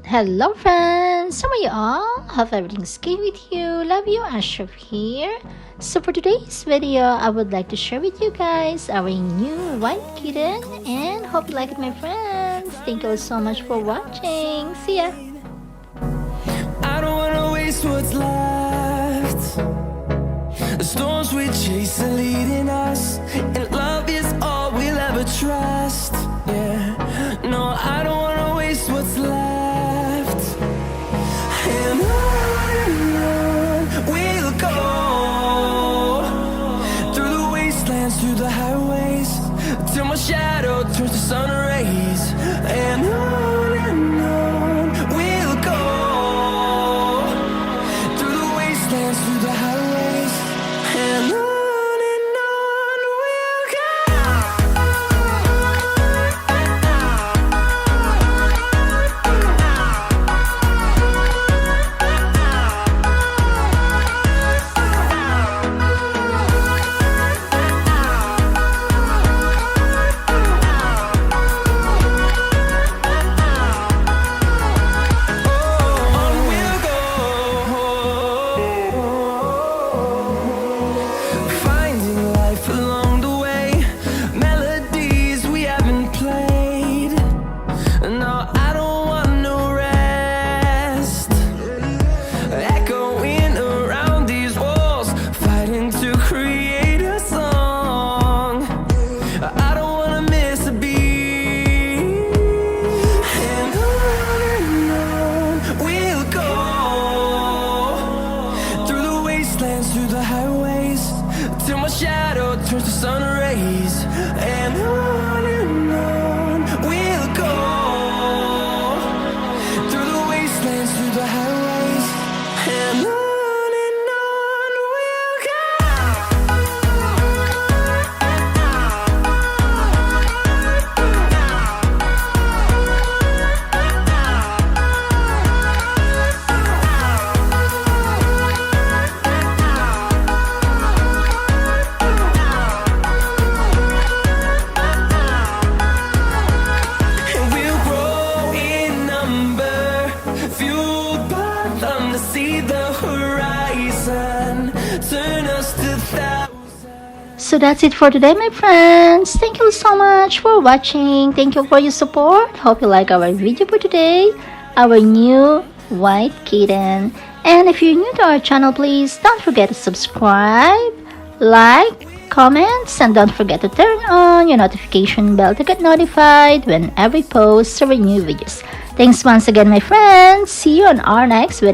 Hello friends, how are you all? Hope everything's good with you. Love you, Ashraf here. So for today's video, I would like to share with you guys our new white kitten, and hope you like it, my friends. Thank you so much for watching. See ya. I don't wanna waste what's left. The storms we chase are leading us, and love is all we'll ever trust. Yeah, no, I don't wanna waste what's left. And on we'll go, through the wastelands, through the highways, till my shadow turns to sun rays. And on we'll go, through the wastelands, through the highways, and on we'll go. Through the highways, till my shadow turns to sun rays. And on we'll go, through the wastelands, through the highways, and on we'll go. See the horizon, turn us to thousands. So that's it for today, my friends. Thank you so much for watching. Thank you for your support. Hope you like our video for today, our new white kitten. And if you're new to our channel, please don't forget to subscribe, like, comments, and don't forget to turn on your notification bell to get notified whenever we post our new videos. Thanks once again, my friends. See you on our next video.